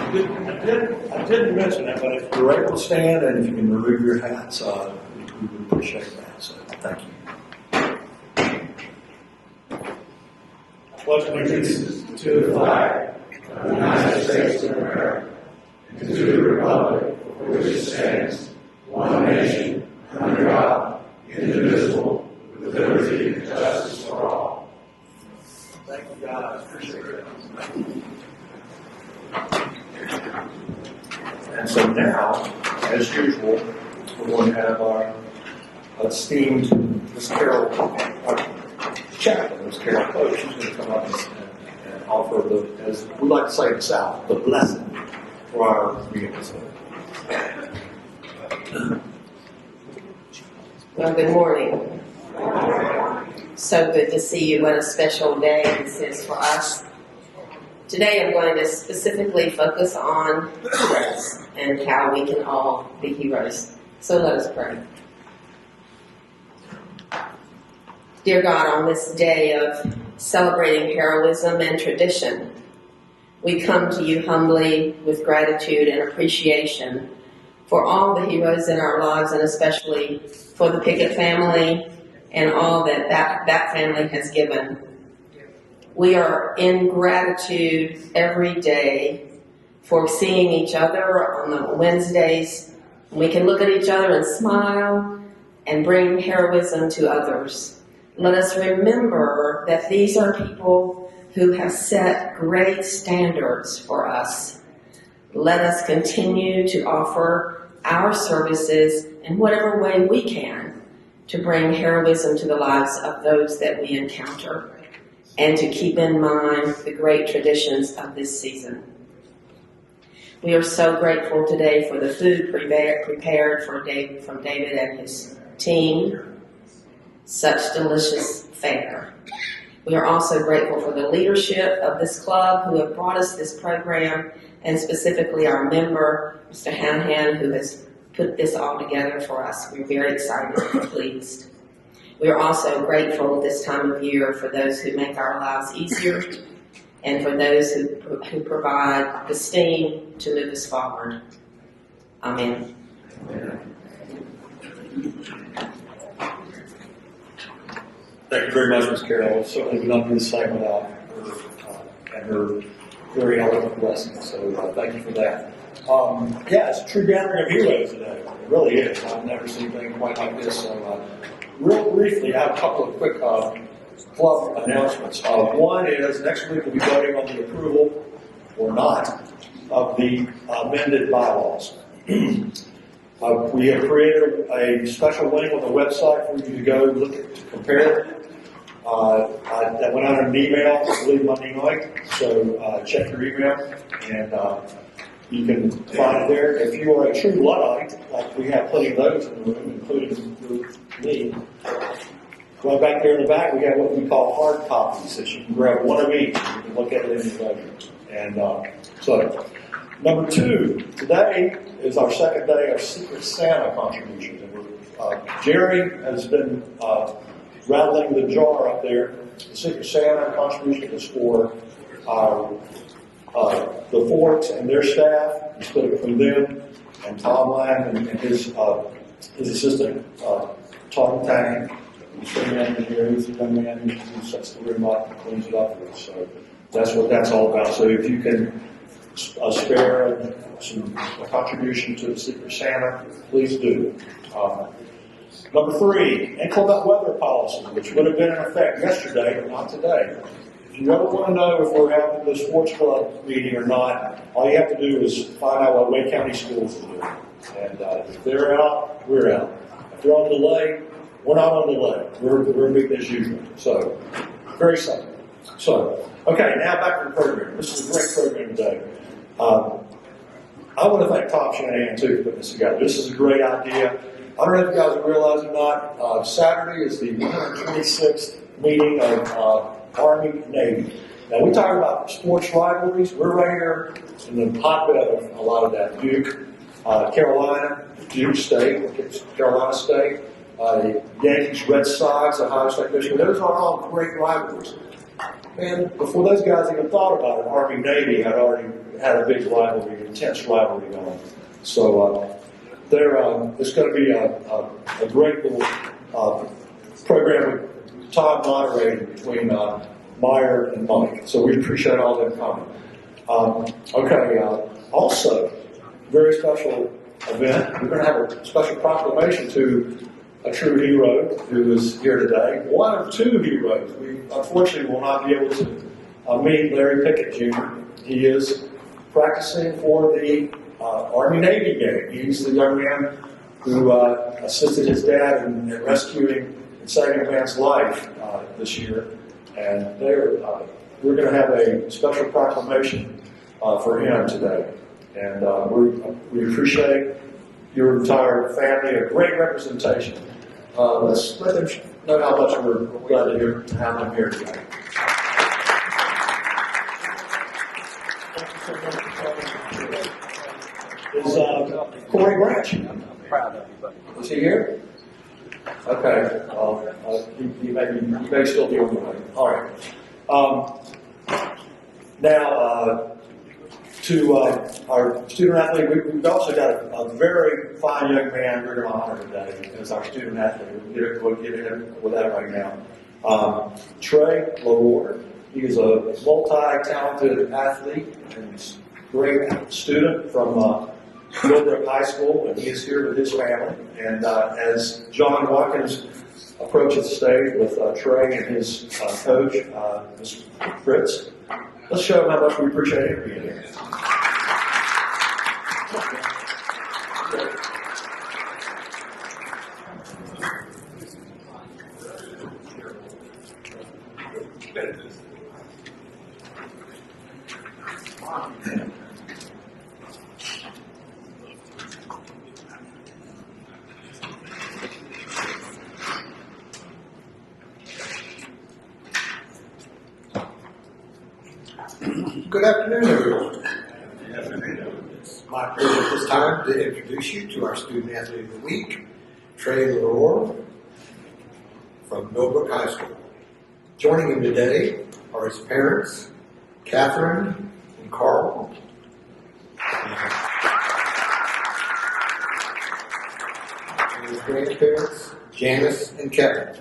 I didn't mention that, but if you're able to stand and if you can remove your hats, we would appreciate that. So, thank you. Pledge allegiance to the flag of the United States of America and to the republic for which it stands, one nation, under God, indivisible, with liberty and justice for all. Thank you, God. I appreciate it. And so now, as usual, we're going to have our esteemed Miss Carol chaplain, Miss Carol Pope. She's going to come up and offer the, as we like to say in the South, the blessing for our meeting. Well, good morning. So good to see you. What a special day this is for us. Today I'm going to specifically focus on heroes and how we can all be heroes. So let us pray. Dear God, on this day of celebrating heroism and tradition, we come to you humbly with gratitude and appreciation for all the heroes in our lives, and especially for the Pickett family and all that family has given. We are in gratitude every day for seeing each other on the Wednesdays. We can look at each other and smile and bring heroism to others. Let us remember that these are people who have set great standards for us. Let us continue to offer our services in whatever way we can to bring heroism to the lives of those that we encounter, and to keep in mind the great traditions of this season. We are so grateful today for the food prepared from David and his team. Such delicious fare. We are also grateful for the leadership of this club who have brought us this program, and specifically our member, Mr. Hanhan, who has put this all together for us. We're very excited and pleased. We are also grateful this time of year for those who make our lives easier and for those who provide the steam to move us forward. Amen. Thank you very much, Ms. Carroll. Certainly we don't do the same without her and her very eloquent blessing. So thank you for that. Yeah, it's a true gathering of heroes today. It really is. I've never seen anything quite like this. So real briefly, I have a couple of quick club announcements. One is next week we'll be voting on the approval or not of the amended bylaws. We have created a special link on the website for you to go look at, to compare it. That went out in an email, I believe, Monday night. So check your email and you can find it there. If you are a true Luddite, like we have plenty of those in the room, including me, right back there in the back, we have what we call hard copies that you can grab one of each. You can look at it in your leisure. And so, number two, today is our second day of Secret Santa contributions. And Jerry has been rattling the jar up there. The Secret Santa contribution is for the Forts and their staff. We split it between them and Tom Lang and his assistant, Tom Tang. He's a man in here. He's a young man who sets the room up and cleans it up for us. So that's what that's all about. So if you can spare a contribution to the Secret Santa, please do. Number three, inclement weather policy, which would have been in effect yesterday, but not today. If you ever want to know if we're having the sports club meeting or not, all you have to do is find out what Wake County Schools are doing. And if they're out, we're out. If they're on delay, we're not on delay. We're meeting as usual. So, very simple. So, okay, now back to the program. This is a great program today. I want to thank Tom Shanahan, too, for putting this together. This is a great idea. I don't know if you guys realize it or not, Saturday is the 126th meeting of Army Navy. Now, we talk about sports rivalries. We're right here in the hotbed of a lot of that. Duke, Carolina, Duke State, Carolina State, Yankees, Red Sox, Ohio State, Michigan. Those are all great rivalries. And before those guys even thought about it, Army-Navy had already had a big rivalry, intense rivalry going. So it's going to be a great little program with time moderating between Meyer and Mike. So we appreciate all them coming. Also, very special event. We're going to have a special proclamation to a true hero who is here today. One of two heroes. We unfortunately will not be able to meet Larry Pickett Jr. He is practicing for the Army-Navy game. He's the young man who assisted his dad in rescuing and saving a man's life this year. And we're going to have a special proclamation for him today. And we appreciate your entire family, a great representation. Let's let them know how much we're glad to have them here today. Is Corey Branch? Is he here? Okay. You may still be on the way. All right. Now, to our student athlete, we've also got a very fine young man we're going to honor today as our student athlete. We'll get in with that right now. Trey LaWard. He is a multi-talented athlete and great student from Millbrook High School, and he is here with his family. And as John Watkins approaches the stage with Trey and his coach, Mr. Fritz, let's show him how much we appreciate him being here. Good afternoon, everyone. It's my pleasure at this time to introduce you to our Student Athlete of the Week, Trey LaWard from Millbrook High School. Joining him today are his parents, Catherine and Carl. And his grandparents, Janice and Kevin.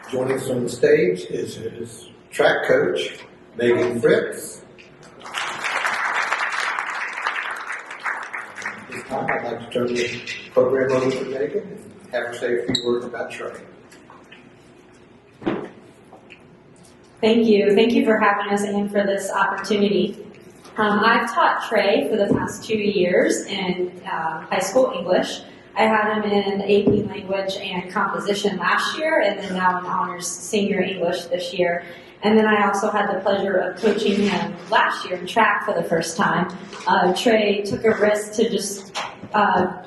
Joining us on the stage is his track coach, Megan Fritz. At this time, I'd like to turn the program over to Megan and have her say a few words about Trey. Thank you. Thank you for having us and for this opportunity. I've taught Trey for the past 2 years in high school English. I had him in AP Language and Composition last year, and then now in Honors Senior English this year. And then I also had the pleasure of coaching him last year in track for the first time. Trey took a risk to just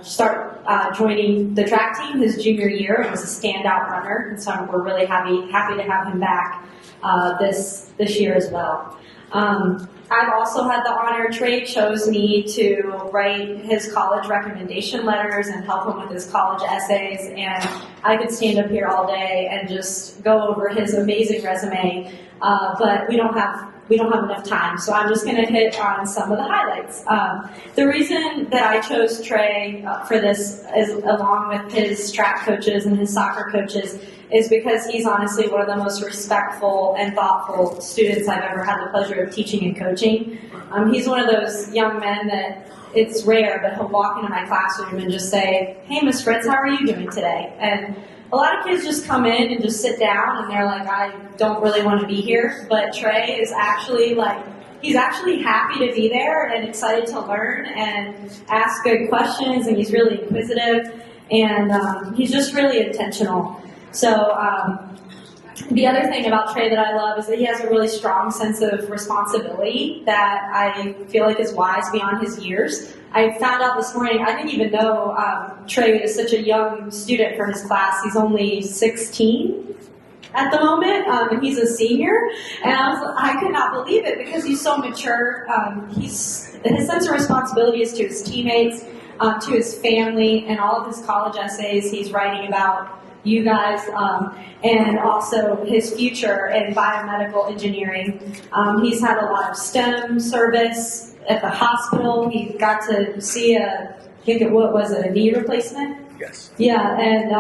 start joining the track team his junior year and was a standout runner, and so we're really happy to have him back this year as well. I've also had the honor. Trey chose me to write his college recommendation letters and help him with his college essays, and I could stand up here all day and just go over his amazing resume, but we don't have enough time, so I'm just going to hit on some of the highlights. The reason that I chose Trey for this, is, along with his track coaches and his soccer coaches, is because he's honestly one of the most respectful and thoughtful students I've ever had the pleasure of teaching and coaching. He's one of those young men that it's rare, but he'll walk into my classroom and just say, "Hey, Miss Fritz, how are you doing today?" And a lot of kids just come in and just sit down and they're like, "I don't really want to be here." But Trey is actually he's actually happy to be there and excited to learn and ask good questions, and he's really inquisitive, and he's just really intentional. So the other thing about Trey that I love is that he has a really strong sense of responsibility that I feel like is wise beyond his years. I found out this morning, I didn't even know Trey is such a young student for his class. He's only 16 at the moment, and he's a senior. And I could not believe it because he's so mature. His sense of responsibility is to his teammates, to his family, and all of his college essays he's writing about you guys, and also his future in biomedical engineering. He's had a lot of STEM service at the hospital. He got to see a knee replacement? Yes. Yeah, and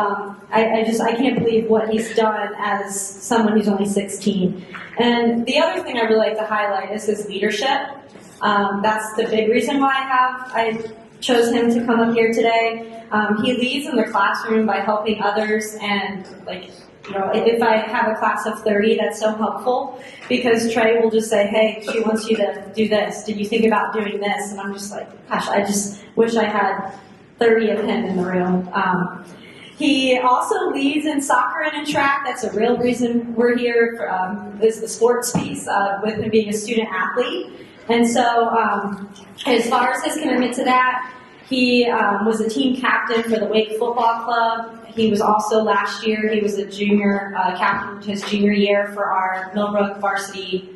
I can't believe what he's done as someone who's only 16. And the other thing I really like to highlight is his leadership. That's the big reason why I chose him to come up here today. He leads in the classroom by helping others, and if I have a class of 30, that's so helpful because Trey will just say, hey, she wants you to do this. Did you think about doing this? And I'm just like, gosh, I just wish I had 30 of him in the room. He also leads in soccer and in track. That's a real reason we're here, is the sports piece, with him being a student athlete. And so as far as his commitment to that, he was a team captain for the Wake Football Club. He was also last year, he was a junior captain his junior year for our Millbrook varsity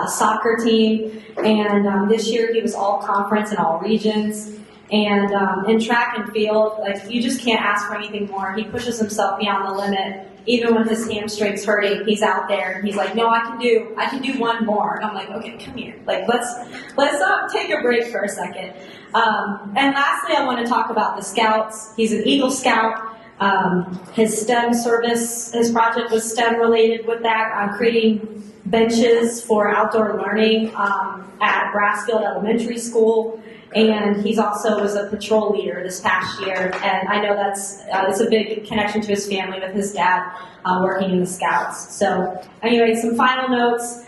soccer team. And this year he was all conference in all regions. And in track and field, you just can't ask for anything more. He pushes himself beyond the limit. Even when his hamstring's hurting, he's out there and he's like, no, I can do one more. And I'm like, okay, come here. Let's take a break for a second. And lastly, I want to talk about the Scouts. He's an Eagle Scout. His STEM service, his project was STEM related with that, creating benches for outdoor learning at Brassfield Elementary School. And he's also was a patrol leader this past year, and I know it's a big connection to his family with his dad working in the Scouts. So anyway, some final notes.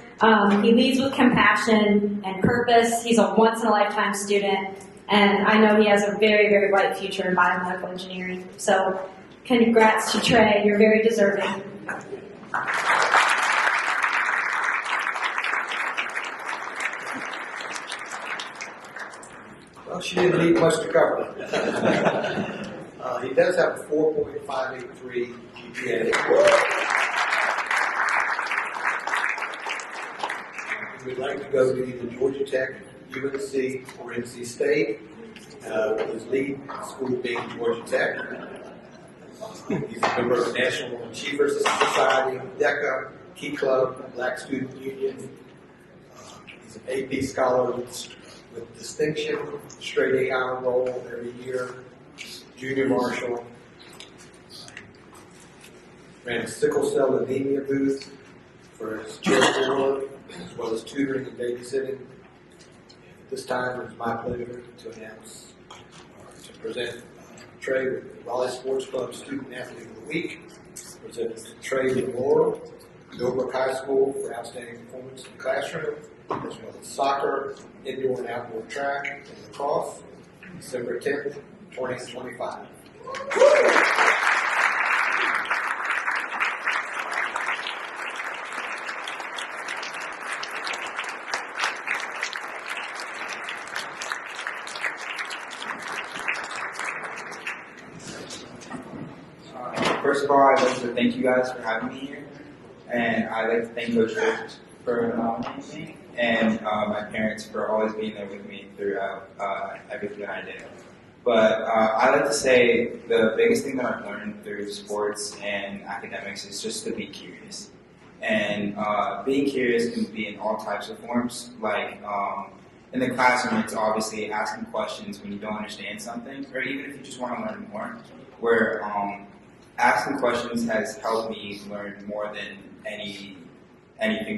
He leads with compassion and purpose. He's a once-in-a-lifetime student, and I know he has a very, very bright future in biomedical engineering. So congrats to Trey. You're very deserving. Well, she didn't need much to cover. He does have a 4.583 GPA. He would like to go to either Georgia Tech, UNC, or NC State, with his lead school being Georgia Tech. He's a member of the National Achievers Society, DECA, Key Club, Black Student Union. He's an AP scholar with distinction, straight A honor roll every year, junior marshal. Ran a sickle cell anemia booth for his charitable work, as well as tutoring and babysitting. This time, it's my pleasure to announce, to present Trey with the Raleigh Sports Club Student Athlete of the Week. Present Trey Laura, Millbrook High School for outstanding performance in the classroom, as well as soccer, indoor and outdoor track, and lacrosse, December 10th, 2025. First of all, I'd like to thank you guys for having me here, and I'd like to thank Coach Rich for nominating me, and my parents for always being there with me throughout everything that I did. But I like to say the biggest thing that I've learned through sports and academics is just to be curious. And being curious can be in all types of forms. Like in the classroom, it's obviously asking questions when you don't understand something, or even if you just want to learn more. Where asking questions has helped me learn more than anything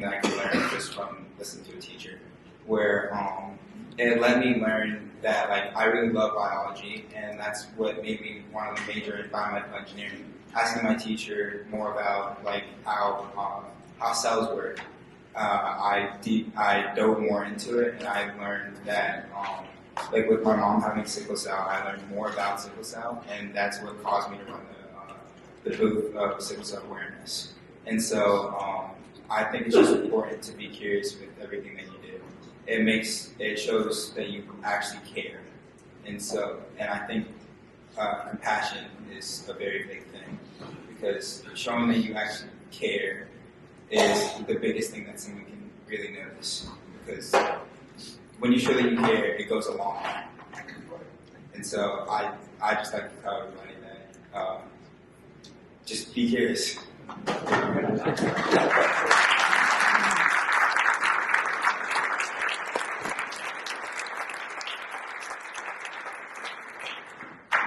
that I could learn just from listening to a teacher. Where it let me learn that I really love biology, and that's what made me want to major in biomedical engineering. Asking my teacher more about how cells work, I dove more into it, and I learned that with my mom having sickle cell, I learned more about sickle cell, and that's what caused me to run the booth of sickle cell awareness. And so I think it's just important to be curious with everything that you do. It shows that you actually care. And I think compassion is a very big thing, because showing that you actually care is the biggest thing that someone can really notice. Because when you show that you care, it goes a long way. And so I just like to tell everybody that just be curious.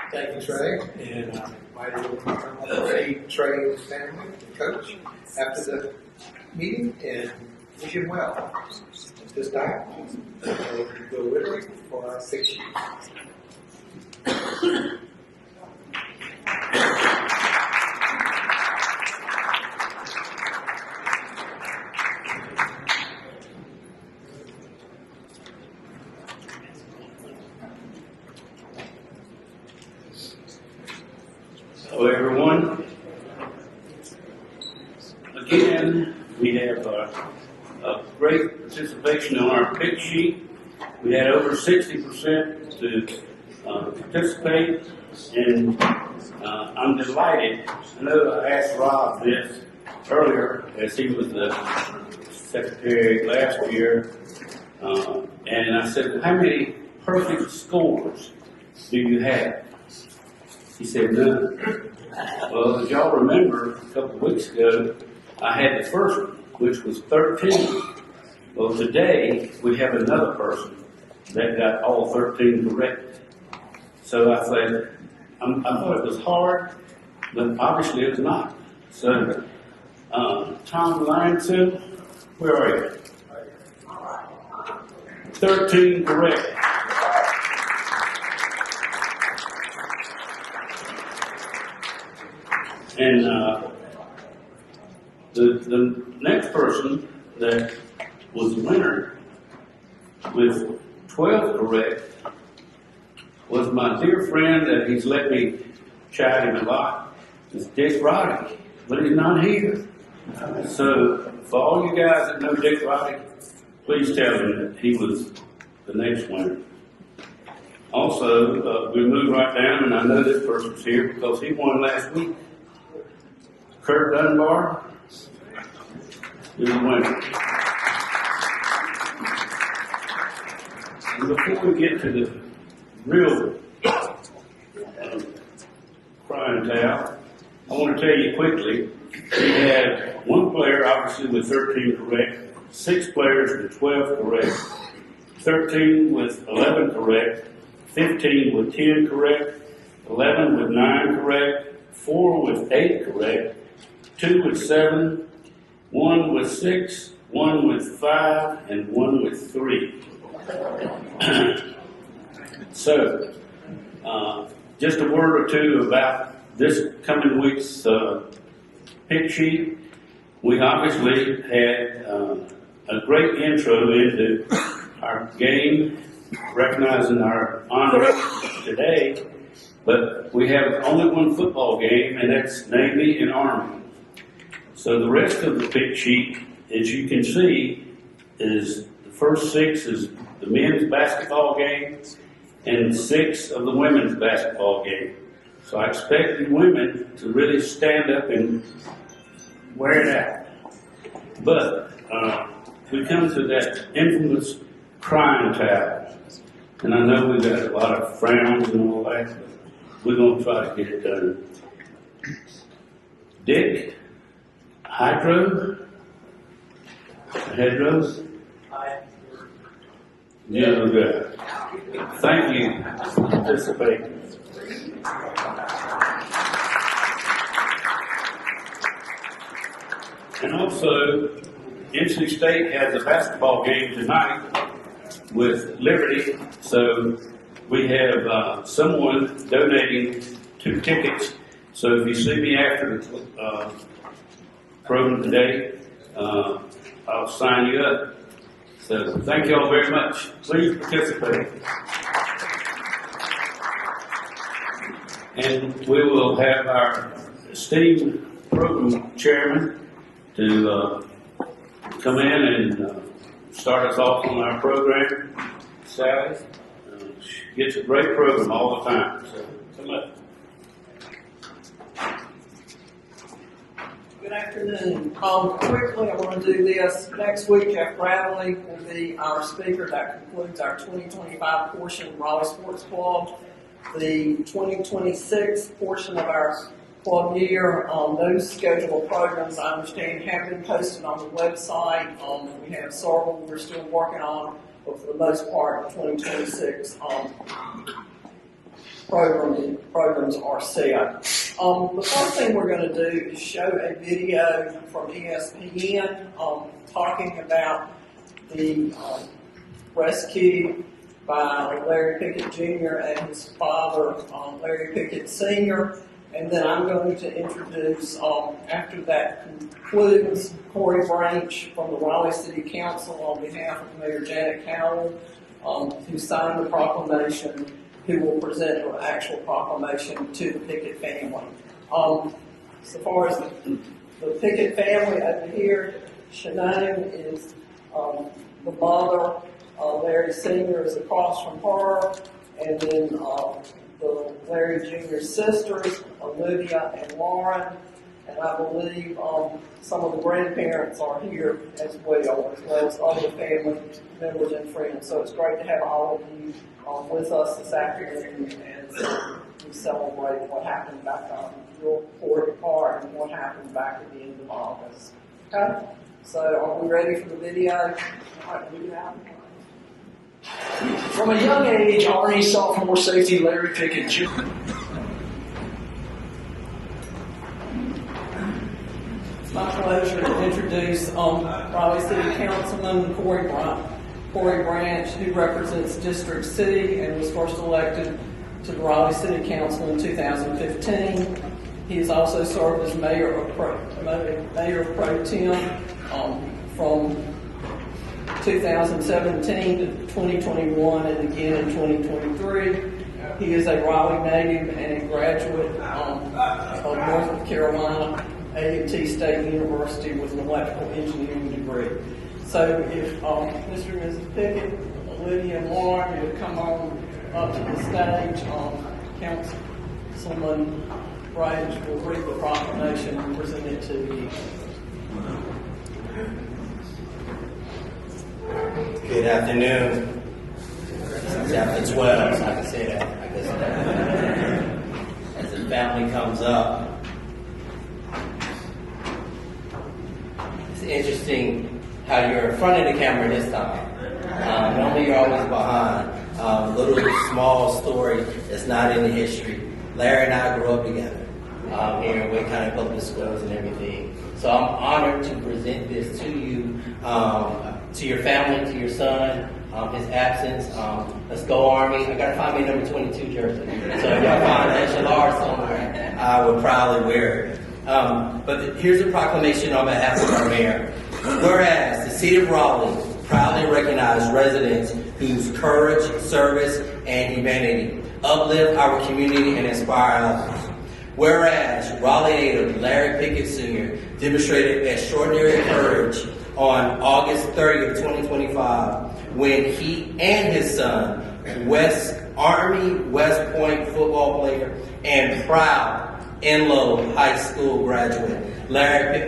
Thank you, Trey. And I invite Trey's family and coach after the meeting and wish him well. At this time, we'll go literally for our 6 years. Hello, everyone. Again, we have a great participation on our pick sheet. We had over 60% to participate, and I'm delighted. I know I asked Rob this earlier, as he was the secretary last year, and I said, how many perfect scores do you have? He said, none. Well, as y'all remember, a couple of weeks ago, I had the first one, which was 13. Well, today, we have another person that got all 13 correct. So I said, I thought it was hard, but obviously it's not. So, Tom Langston, where are you? 13 correct. And the next person that was the winner with 12 correct was my dear friend that he's let me chat him a lot. It's Dick Roddick, but he's not here. So for all you guys that know Dick Roddick, please tell him that he was the next winner. Also, we moved right down, and I know this person's here because he won last week. Kurt Dunbar is the winner. And before we get to the real crying towel, I want to tell you quickly, we had one player obviously with 13 correct, 6 players with 12 correct, 13 with 11 correct, 15 with 10 correct, 11 with 9 correct, 4 with 8 correct, 2 with 7, 1 with 6, 1 with 5, and 1 with 3. So, just a word or two about this coming week's pick sheet. We obviously had a great intro into our game, recognizing our honor today, but we have only one football game, and that's Navy and Army. So the rest of the pick sheet, as you can see, is the first 6 is the men's basketball game and 6 of the women's basketball game. So I expect you women to really stand up and wear it out. But we come to that infamous crying towel. And I know we've got a lot of frowns and all that, but we're going to try to get it done. Dick, Hydro, Hedros, the other guy. Thank you for participating. And also, NC State has a basketball game tonight with Liberty, so we have someone donating 2 tickets. So if you see me after the program today, I'll sign you up. So thank you all very much. Please participate. And we will have our esteemed program chairman to come in and start us off on our program. Sally she gets a great program all the time. So come up. Good afternoon. Quickly, I want to do this. Next week, Jeff Bradley will be our speaker. That concludes our 2025 portion of Raleigh Sports Club. The 2026 portion of our Club year. Those scheduled programs, I understand, have been posted on the website. We have several we're still working on, but for the most part, 2026 programs are set. The first thing we're going to do is show a video from ESPN talking about the rescue by Larry Pickett Jr. and his father, Larry Pickett Sr. And then I'm going to introduce, after that concludes, Corey Branch from the Raleigh City Council on behalf of Mayor Janet Cowell, who signed the proclamation, who will present an actual proclamation to the Pickett family. So far as the Pickett family over here, Shanae is the mother, Larry Sr. is across from her, and then the Larry Jr.'s sisters, Olivia and Lauren, and I believe some of the grandparents are here as well as other family members and friends. So it's great to have all of you with us this afternoon as we celebrate what happened back on your 4th part and what happened back at the end of August. Okay? So are we ready for the video? All right, leave it out. From a young age, Army sophomore safety Larry Pickett Jr. It's my pleasure to introduce Raleigh City Councilman Corey Branch, who represents District C and was first elected to the Raleigh City Council in 2015. He has also served as Mayor Pro Tem from 2017 to 2021 and again in 2023. He is a Raleigh native and a graduate of North Carolina A&T State University with an electrical engineering degree. So if Mr. and Mrs. Pickett, Olivia and Lauren would come on up to the stage, Councilman Branch will read the proclamation and present it to you. Good afternoon. It's after 12, so I can say that. I guess as the family comes up, it's interesting how you're in front of the camera this time. Normally you're always behind. Little small story that's not in the history. Larry and I grew up together here in Wake County Public Schools and everything. So I'm honored to present this to you, to your family, to your son, his absence. Let's go Army. I gotta find me number 22 jersey. So if y'all find an extra large somewhere, I would proudly wear it. But here's a proclamation on behalf of our mayor. Whereas the city of Raleigh proudly recognizes residents whose courage, service, and humanity uplift our community and inspire others. Whereas Raleigh native Larry Pickett Sr. demonstrated extraordinary courage on August 30th, 2025, when he and his son, Army West Point football player and proud Enloe High School graduate, Larry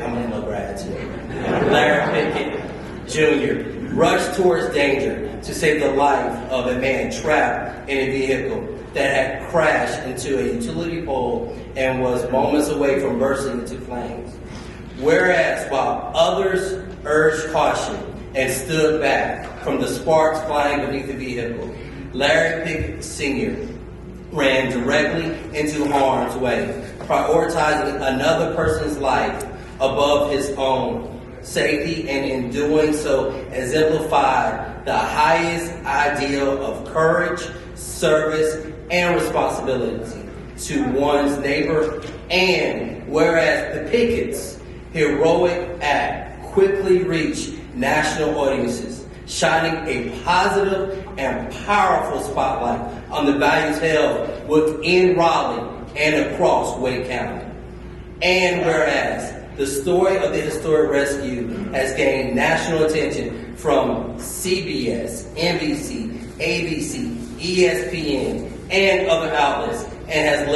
Pickett Jr. rushed towards danger to save the life of a man trapped in a vehicle that had crashed into a utility pole and was moments away from bursting into flames. Whereas while others urged caution and stood back from the sparks flying beneath the vehicle, Larry Pickett Sr. ran directly into harm's way, prioritizing another person's life above his own safety, and in doing so exemplified the highest ideal of courage, service, and responsibility to one's neighbor. And whereas the Pickett's heroic act quickly reached national audiences, shining a positive and powerful spotlight on the values held within Raleigh and across Wake County. And whereas the story of the historic rescue has gained national attention from CBS, NBC, ABC, ESPN, and other outlets, and has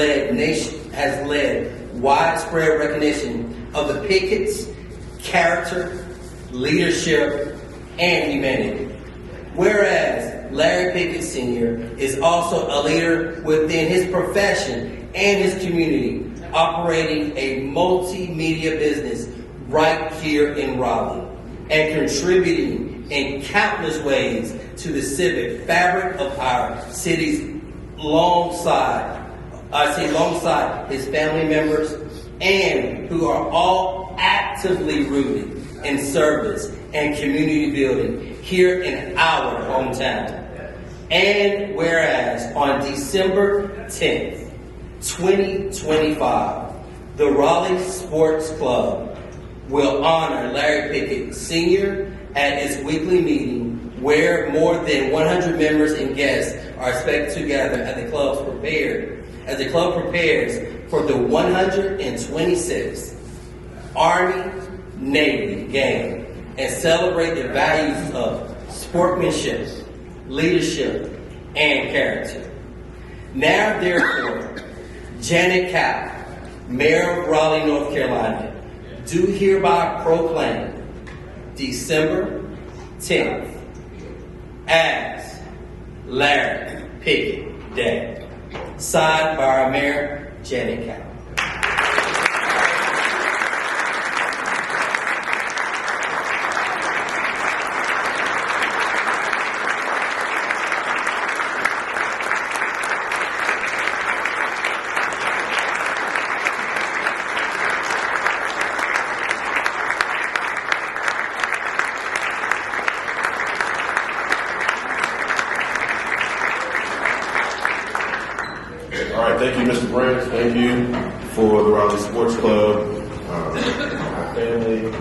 led widespread recognition of the Pickett's character, leadership, and humanity. Whereas Larry Pickett Sr. is also a leader within his profession and his community, operating a multimedia business right here in Raleigh and contributing in countless ways to the civic fabric of our city's alongside his family members, and who are all actively rooted in service and community building here in our hometown. And whereas on December 10th, 2025, the Raleigh Sports Club will honor Larry Pickett Sr. at its weekly meeting, where more than 100 members and guests are expected to gather as the club prepares for the 126th Army-Navy game and celebrate the values of sportsmanship, leadership, and character. Now, therefore, Janet Cow, Mayor of Raleigh, North Carolina, do hereby proclaim December 10th as Larry Pickett Day. Signed by our Mayor, Janet Cow. Thank you, Mr. Branch. Thank you for the Raleigh Sports Club, our family.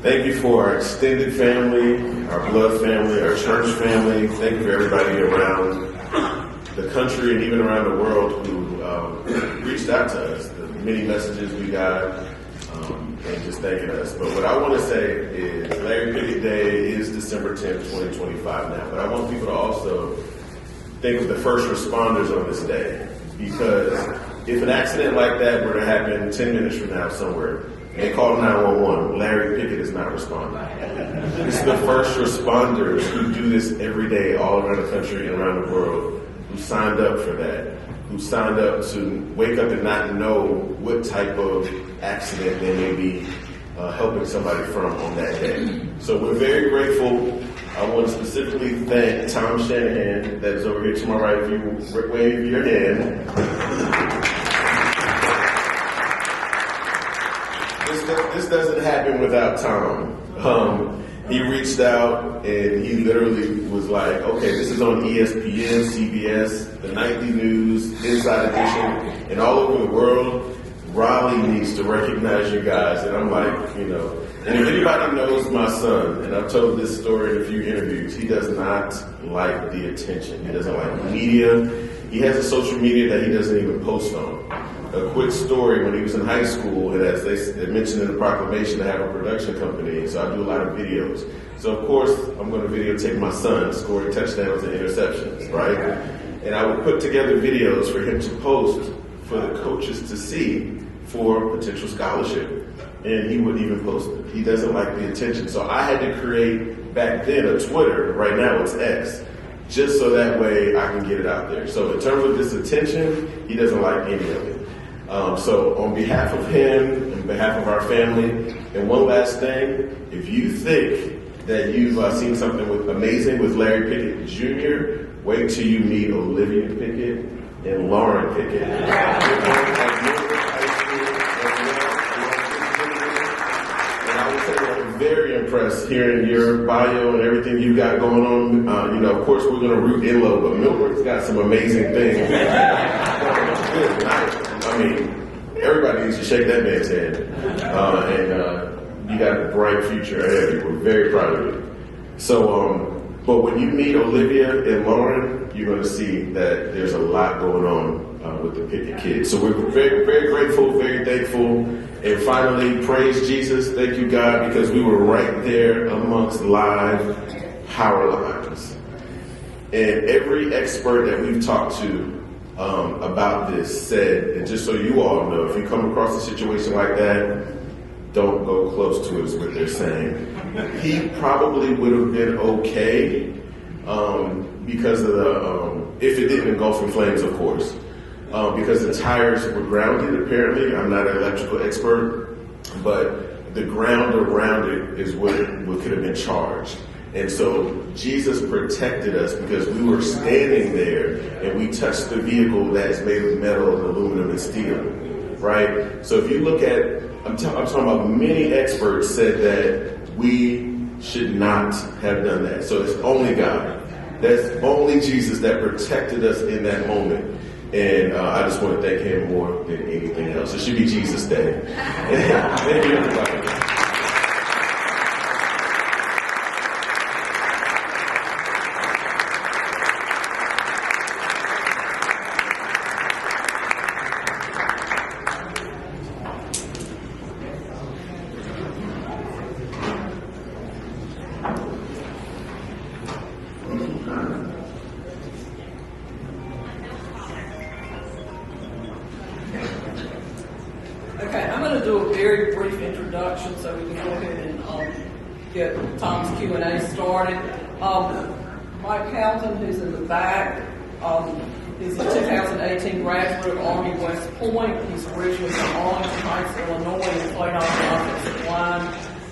Thank you for our extended family, our blood family, our church family. Thank you for everybody around the country and even around the world who reached out to us. The many messages we got and just thanking us. But what I want to say is Larry Pickett Day is December 10th, 2025 now. But I want people to also think of the first responders on this day. Because if an accident like that were to happen 10 minutes from now somewhere, and they call 911, Larry Pickett is not responding. It's the first responders who do this every day all around the country and around the world who signed up for that, who signed up to wake up and not know what type of accident they may be helping somebody from on that day. So we're very grateful. I want to specifically thank Tom Shanahan, that is over here to my right, if you wave your hand. This doesn't happen without Tom. He reached out and he literally was like, okay, this is on ESPN, CBS, the nightly news, Inside Edition, and all over the world. Raleigh needs to recognize you guys. And I'm like, and if anybody knows my son, and I've told this story in a few interviews, he does not like the attention. He doesn't like media. He has a social media that he doesn't even post on. A quick story, when he was in high school, and as they mentioned in the proclamation, I have a production company, so I do a lot of videos. So of course, I'm going to videotape my son scoring touchdowns and interceptions, right? And I would put together videos for him to post for the coaches to see for potential scholarship. And he wouldn't even post it. He doesn't like the attention. So I had to create, back then, a Twitter. Right now it's X. Just so that way I can get it out there. So in terms of this attention, he doesn't like any of it. So on behalf of him, on behalf of our family, and one last thing, if you think that you've seen something amazing with Larry Pickett Jr., wait till you meet Olivia Pickett and Lauren Pickett. Very impressed hearing your bio and everything you got going on. Of course, we're going to root Inlo, but Milford's got some amazing things. Good night. I mean, everybody needs to shake that man's hand. And you got a bright future ahead of you. We're very proud of you. So, but when you meet Olivia and Lauren, you're going to see that there's a lot going on with the Pickett kids. So we're very, very grateful, very thankful. And finally, praise Jesus. Thank you, God, because we were right there amongst live power lines. And every expert that we've talked to about this said, and just so you all know, if you come across a situation like that, don't go close to it, is what they're saying. He probably would have been okay because of the, if it didn't engulf in flames, of course. because the tires were grounded, apparently. I'm not an electrical expert, but the ground around it is what could have been charged. And so Jesus protected us because we were standing there and we touched the vehicle that is made of metal and aluminum and steel, right? So if you look at, I'm talking about many experts said that we should not have done that. So it's only God. That's only Jesus that protected us in that moment. And I just want to thank him more than anything else. It should be Jesus Day. Thank you, everybody. Okay, I'm going to do a very brief introduction so we can go ahead and get Tom's Q&A started. Mike Houghton, who's in the back, is a 2018 graduate of Army West Point. He's originally from Arlington Heights, Illinois, and played on the offensive line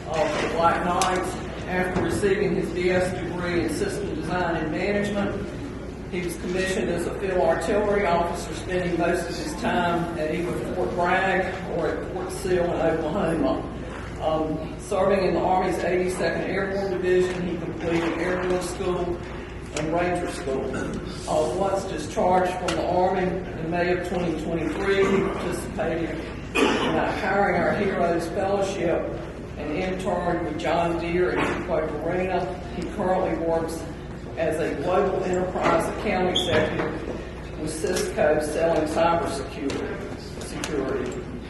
of the Black Knights. After receiving his BS degree in System Design and Management, he was commissioned as a field artillery officer, spending most of his time at either Fort Bragg or at Fort Sill in Oklahoma. Serving in the Army's 82nd Airborne Division, he completed Airborne School and Ranger School. Once discharged from the Army in May of 2023, he participated in Hiring Our Heroes Fellowship and interned with John Deere in Pickett Arena. He currently works as a global enterprise account executive with Cisco selling cybersecurity.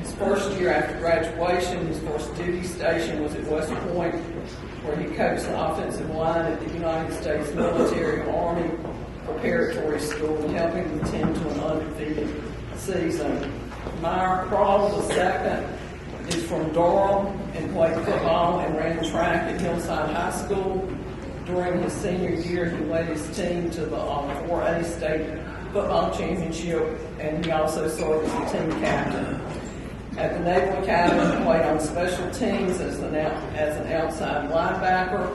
His first year after graduation, his first duty station was at West Point, where he coached the offensive line at the United States Military Army Preparatory School, helping the team to an undefeated season. Meyer Crawl II is from Durham and played football and ran track at Hillside High School. During his senior year, he led his team to the 4A state football championship, and he also served as the team captain. At the Naval Academy, he played on special teams as an outside linebacker.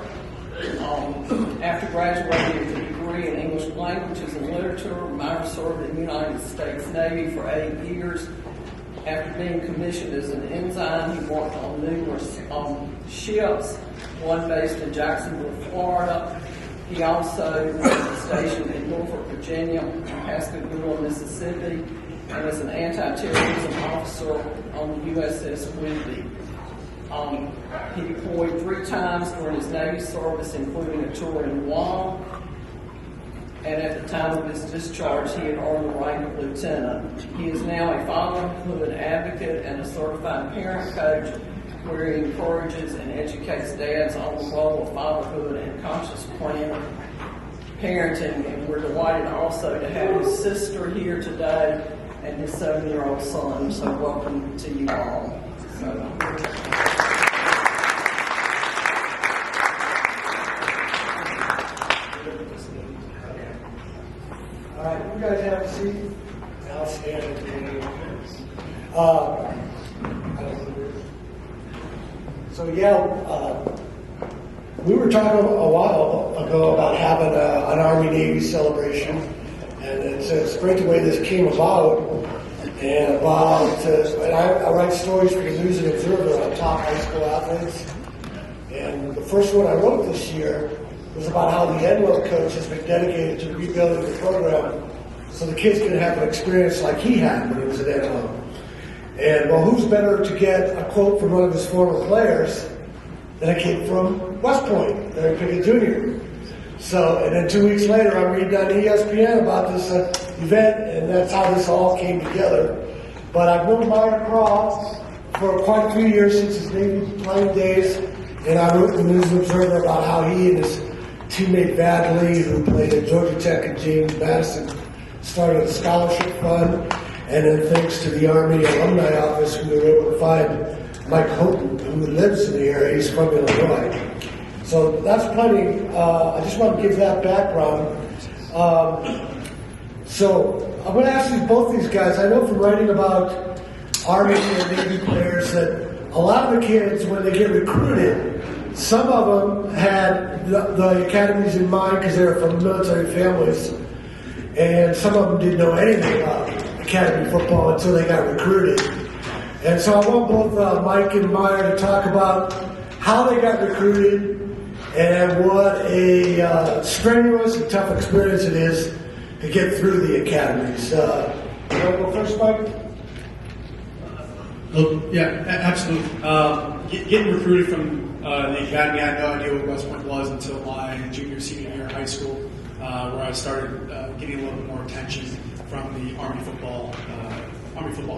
After graduating with a degree in English languages and literature, Meyer served in the United States Navy for 8 years. After being commissioned as an ensign, he worked on numerous ships, one based in Jacksonville, Florida. He also was stationed in Norfolk, Virginia, Pascagoula, Mississippi, and as an anti-terrorism officer on the USS Whidbey. He deployed 3 times during his Navy service, including a tour in Guam. And at the time of his discharge, he had earned the rank of lieutenant. He is now a fatherhood advocate and a certified parent coach, where he encourages and educates dads on the role of fatherhood and conscious parenting. And we're delighted also to have his sister here today and his 7-year-old son. So welcome to you all. All right, you guys have a seat. I'll stand at the end. We were talking a while ago about having an Army-Navy celebration, and it's great the way this came about. And I write stories for the News and Observer on top high school athletes. And the first one I wrote this year was about how the NWEL coach has been dedicated to rebuilding the program so the kids can have an experience like he had when he was at NWEL. And well, who's better to get a quote from one of his former players than a kid from West Point, Larry Pickett Jr. So, and then 2 weeks later, I'm reading on ESPN about this event, and that's how this all came together. But I've known Meyer Crawl for quite a few years, since his Navy playing days, and I wrote in the News and Observer about how he and his teammate Vad Lee, who played at Georgia Tech and James Madison, started a scholarship fund, and then thanks to the Army Alumni Office, we were able to find Mike Houghton, who lives in the area. He's from Illinois. So that's plenty. I just want to give that background. So I'm going to ask you both these guys. I know from writing about Army and Navy players that a lot of the kids, when they get recruited, some of them had the academies in mind because they were from military families, and some of them didn't know anything about academy football until they got recruited. And so I want both Mike and Meyer to talk about how they got recruited and what a strenuous and tough experience it is to get through the academies. You want to go first, Mike? Yeah, absolutely. Getting recruited from the academy, I had no idea what West Point was until my junior, senior year of high school, where I started getting a little bit more attention from the Army football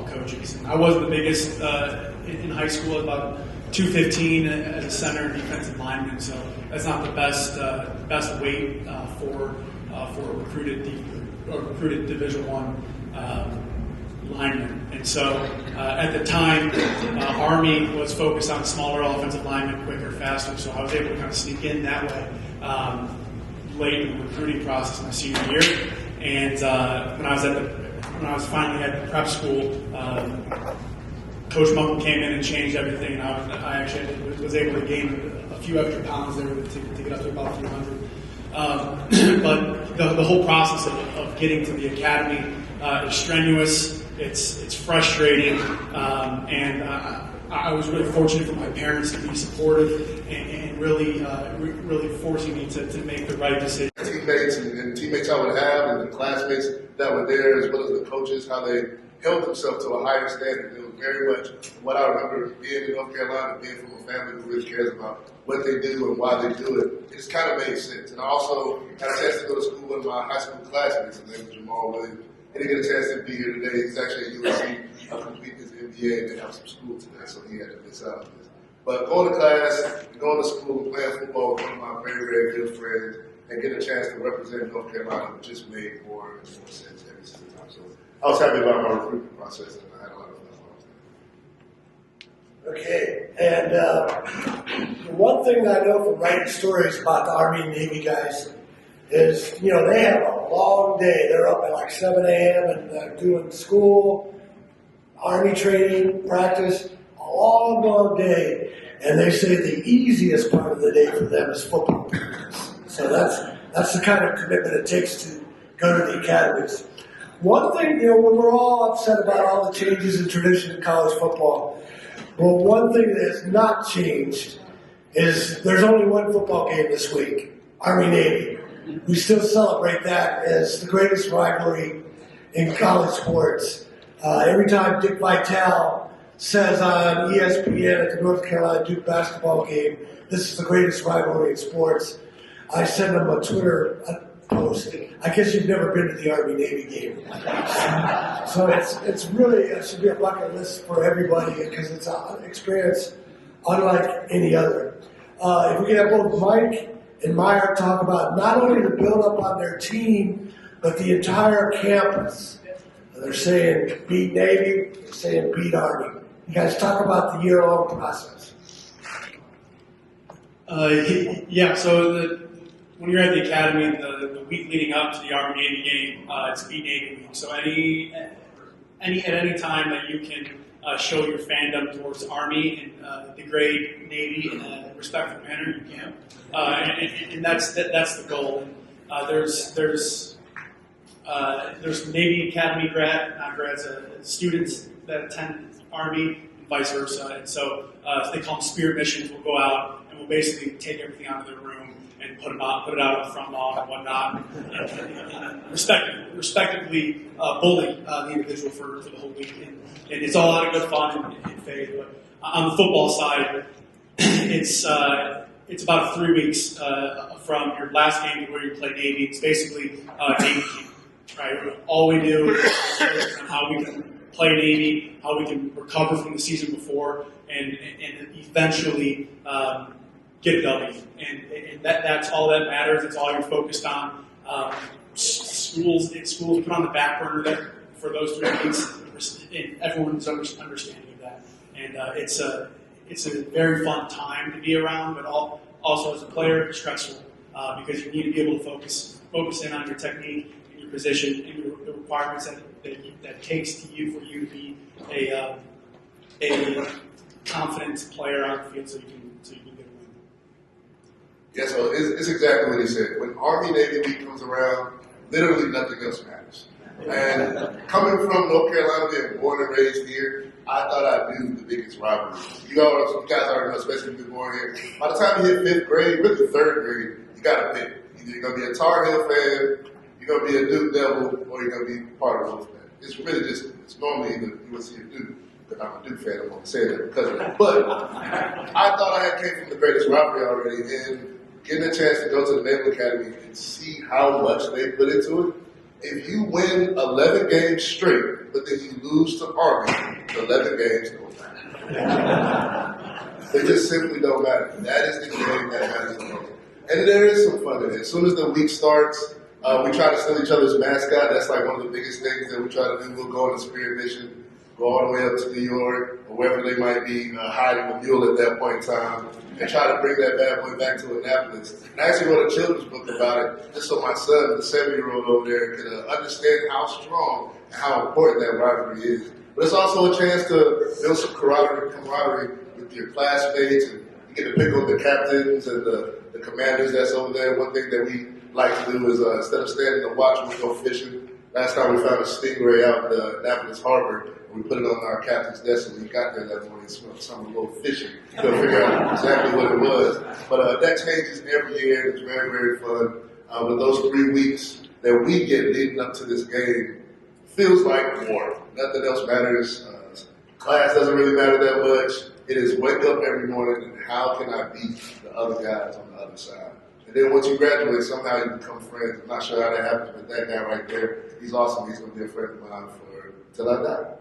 coaches. And I wasn't the biggest in high school, about 215 as a center and defensive lineman, so that's not the best weight for a recruited Division I lineman. And so at the time, Army was focused on smaller offensive linemen, quicker, faster, so I was able to kind of sneak in that way late in the recruiting process my senior year. And when I was finally at prep school, Coach Munkle came in and changed everything, and I actually was able to gain a few extra pounds there to get up to about 300. But the whole process of getting to the academy is strenuous. It's frustrating, and I was really fortunate for my parents to be supportive and really forcing me to make the right decision. Teammates and teammates I would have, and the classmates that were there, as well as the coaches, how they held themselves to a higher standard. It was very much what I remember being in North Carolina, being from a family who really cares about what they do and why they do it. It just kind of made sense. And I also had a chance to go to school with my high school classmates. His name was Jamal Williams. He didn't get a chance to be here today. He's actually at USC completing his MBA and they have some school today, so he had to miss out on this. But going to class, going to school, playing football with one of my very, very good friends, and getting a chance to represent North Carolina just made more and more sense every single time. So I was happy about my recruitment process, and I had a lot of fun while I was there. Okay, and the one thing that I know from writing stories about the Army and Navy guys is, they have a long day. They're up at like 7 a.m. and they're doing school, Army training, practice, a long, long day. And they say the easiest part of the day for them is football practice. So that's the kind of commitment it takes to go to the academies. One thing, when we're all upset about all the changes in tradition in college football, well, one thing that has not changed is there's only one football game this week, Army-Navy. We still celebrate that as the greatest rivalry in college sports. Every time Dick Vitale says on ESPN at the North Carolina Duke basketball game, this is the greatest rivalry in sports, I send him a Twitter post. I guess you've never been to the Army-Navy game. So it's really, it should be a bucket list for everybody because it's an experience unlike any other. If we can have both Mike and Meyer talk about not only the build-up on their team, but the entire campus. They're saying beat Navy, they're saying beat Army. You guys talk about the year-long process. So when you're at the academy, the week leading up to the Army-Navy game, it's beat Navy week. So at any time that you can show your fandom towards Army and degrade Navy in a respectful manner, you can. And that's the goal. And there's Navy Academy students that attend Army and vice versa. And so they call them spirit missions. We'll go out and we'll basically take everything out of their room and put it out on the front lawn and whatnot, and respectively bully the individual for the whole week. And it's all out of good fun and faith. But on the football side, it's about 3 weeks from your last game to where you play Navy. It's basically Navy camp, right? All we do is focus on how we can play Navy, how we can recover from the season before, and eventually get a W. And that's all that matters. It's all you're focused on. Schools put on the back burner there for those 3 weeks, and everyone's understanding of that. And it's a very fun time to be around, but also as a player, it's stressful because you need to be able to focus in on your technique and your position and your requirements that it takes to you for you to be a confident player on the field, so you can get a win. Yeah, so it's exactly what he said. When Army Navy Week comes around, literally nothing else matters. And coming from North Carolina, being born and raised here, I thought I knew the biggest rivalry. You guys already know, especially if you're born here. By the time you hit 5th grade, really 3rd grade, you got to pick. Either you're going to be a Tar Heel fan, you're going to be a Duke Devil, or you're going to be part of Wolf fan. It's really it's normally either USC or Duke. But I'm a Duke fan, I'm going to say that because of that. But I thought I had came from the greatest rivalry already, and getting a chance to go to the Naval Academy and see how much they put into it. If you win 11 games straight, but then you lose to Army, the 11 games don't matter. They just simply don't matter. That is the game that matters the most. And there is some fun in it. As soon as the week starts, we try to steal each other's mascot. That's like one of the biggest things that we try to do. We'll go on a spirit mission, go all the way up to New York, or wherever they might be hiding a mule at that point in time, and try to bring that bad boy back to Annapolis. And I actually wrote a children's book about it, just so my son, the 7-year-old over there, could understand how strong and how important that rivalry is. But it's also a chance to build some camaraderie with your classmates, and you get to pick on the captains and the commanders that's over there. One thing that we like to do is instead of standing and watching, we go fishing. Last time we found a stingray out in Annapolis Harbor, and we put it on our captain's desk, and we got there that morning and smelled something a little fishy. Couldn't figure out exactly what it was. But that changes every year. It's very, very fun. But those 3 weeks that we get leading up to this game feels like war. Nothing else matters. Class doesn't really matter that much. It is wake up every morning and how can I beat the other guys on the other side? And then once you graduate, somehow you become friends. I'm not sure how that happens, but that guy right there, he's awesome. He's going to be a friend of mine till I die.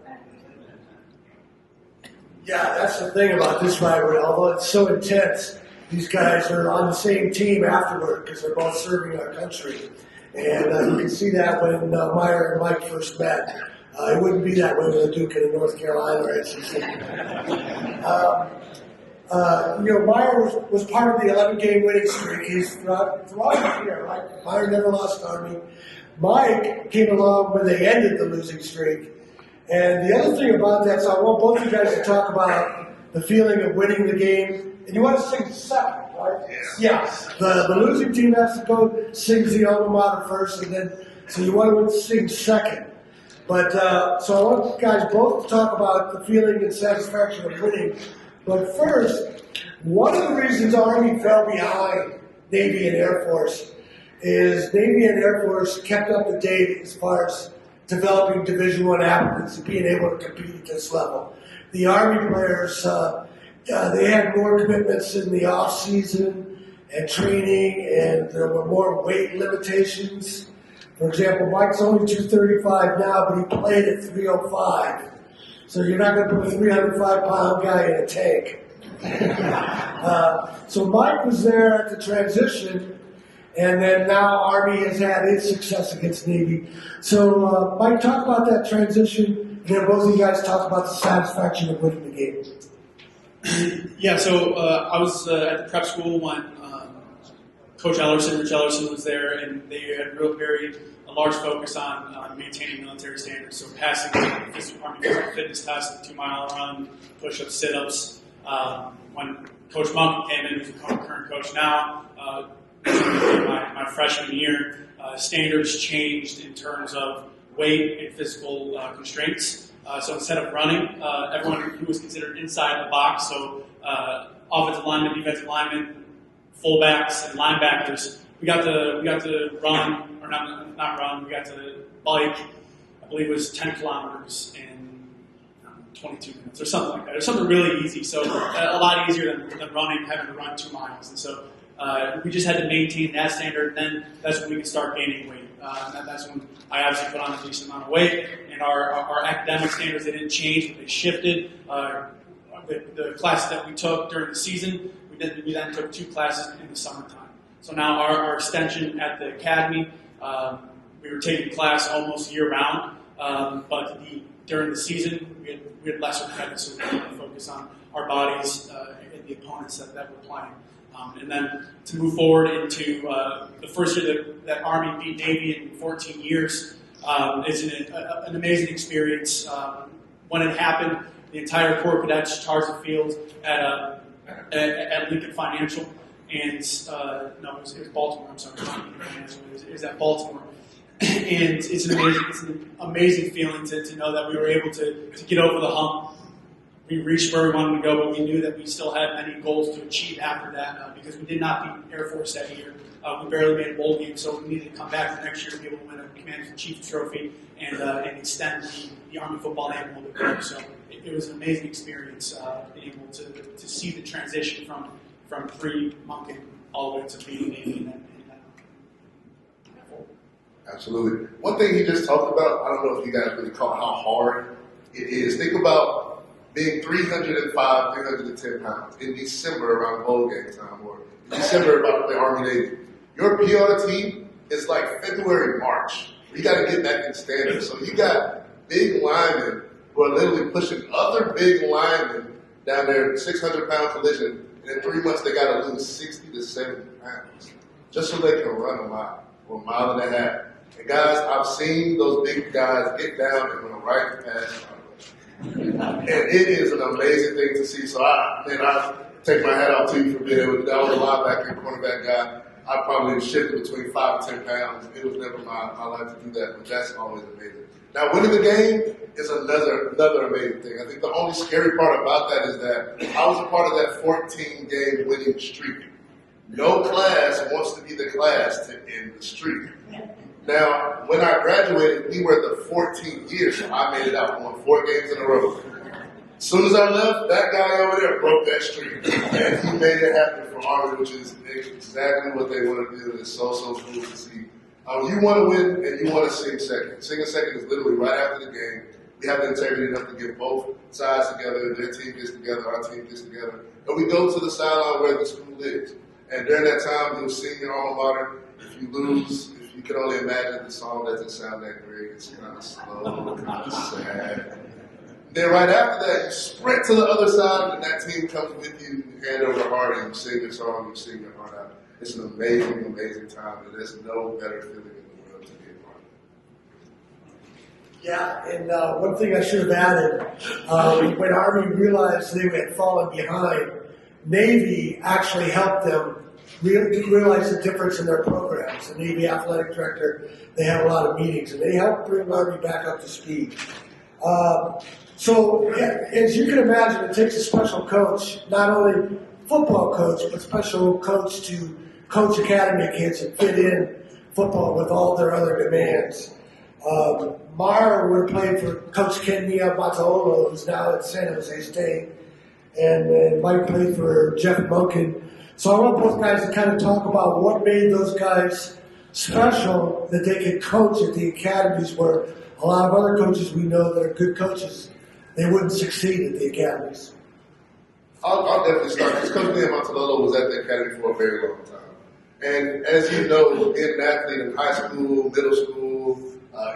Yeah, that's the thing about this rivalry. Although it's so intense, these guys are on the same team afterward because they're both serving our country. And you can see that when Meyer and Mike first met. It wouldn't be that way with a Duke in North Carolina or SEC. Meyer was part of the 11-game winning streak. He's throughout his year, right? Meyer never lost Army. Mike came along when they ended the losing streak. And the other thing about that, so I want both of you guys to talk about the feeling of winning the game. And you want to sing second, right? Yes. Yeah. The losing team has to go sings the alma mater first, and then so you want to sing second. But so I want you guys both to talk about the feeling and satisfaction of winning. But first, one of the reasons Army fell behind Navy and Air Force is Navy and Air Force kept up to date as far as developing Division I athletes and being able to compete at this level. The Army players, they had more commitments in the off season and training, and there were more weight limitations. For example, Mike's only 235 now, but he played at 305. So you're not going to put a 305-pound guy in a tank. So Mike was there at the transition, and then now Army has had its success against Navy. So Mike, talk about that transition, and then both of you guys talk about the satisfaction of winning the game. Yeah, so I was at the prep school when Coach Ellerson, Rich Ellerson, was there, and they had a large focus on maintaining military standards. So passing the physical fitness test, the 2-mile run, push-ups, sit-ups. When Coach Monk came in, who's the current coach now, my freshman year, standards changed in terms of weight and physical constraints. So instead of running, everyone who was considered inside the box, so offensive linemen, defensive linemen, fullbacks, and linebackers, we got to run, or not run, we got to bike, I believe it was 10 kilometers in 22 minutes or something like that. It was something really easy, so a lot easier than running, having to run 2 miles. And so we just had to maintain that standard, and then that's when we could start gaining weight. And that's when I obviously put on a decent amount of weight, and our academic standards, they didn't change, but they shifted. The classes that we took during the season, we then took 2 classes in the summertime. So now our extension at the academy, we were taking class almost year-round, but during the season, we had lesser credits, so we could focus on our bodies and the opponents that we're playing. And then to move forward into the first year that Army beat Navy in 14 years, It's an amazing experience. When it happened, the entire Corps of Cadets charged the field at Lincoln Financial, and no, it was Baltimore. I'm sorry, not Lincoln Financial. It was at Baltimore, and it's an amazing feeling to know that we were able to get over the hump. We reached where we wanted to go, but we knew that we still had many goals to achieve after that because we did not beat Air Force that year. We barely made a bowl game, so we needed to come back the next year to be able to win a Commander-in-Chief trophy and extend the Army football name a little bit further. So it was an amazing experience being able to see the transition from pre-Monken all the way to being Navy. Absolutely. One thing he just talked about, I don't know if you guys really caught how hard it is. Think about being 305, 310 pounds in December around bowl game time, or in December about the Army Navy. Your PRT is like February, March. You got to get back in standard. So you got big linemen who are literally pushing other big linemen down there, 600-pound collision, and in 3 months they got to lose 60 to 70 pounds just so they can run a mile or a mile and a half. And guys, I've seen those big guys get down and run right past. And it is an amazing thing to see. So I take my hat off to you for being able to do that. I was a linebacker, cornerback guy. I probably shifted between 5 and 10 pounds. It was never my life to do that, but that's always amazing. Now, winning the game is another amazing thing. I think the only scary part about that is that I was a part of that 14-game winning streak. No class wants to be the class to end the streak. Now, when I graduated, we were the 14th year, so I made it out, won 4 games in a row. As soon as I left, that guy over there broke that streak, and he made it happen for Army, which is exactly what they want to do. It's so cool to see. You want to win, and you want to sing second. Singing second is literally right after the game. We have the integrity enough to get both sides together. Their team gets together, our team gets together, and we go to the sideline where the school is. And during that time, you'll sing your alma mater. If you lose, you can only imagine the song doesn't sound that great. It's kind of slow, kind of sad. Then right after that, you sprint to the other side, and that team comes with you, hand over heart, and you sing your song, you sing your heart out. It's an amazing, amazing time, and there's no better feeling in the world to be a part of. Yeah, and one thing I should have added, when Army realized they had fallen behind, Navy actually helped them realize the difference in their programs. The Navy athletic director, they have a lot of meetings, and they helped bring Army back up to speed. So, yeah, as you can imagine, it takes a special coach, not only football coach, but special coach to coach academy kids and fit in football with all their other demands. Mara would have played for Coach Kenya Mataolo, who's now at San Jose State, and Mike played for Jeff Monken. So I want both guys to kind of talk about what made those guys special that they could coach at the academies where a lot of other coaches we know that are good coaches, they wouldn't succeed at the academies. I'll definitely start. Because Coach Liam Montalolo was at the academy for a very long time. And as you know, being an athlete in high school, middle school,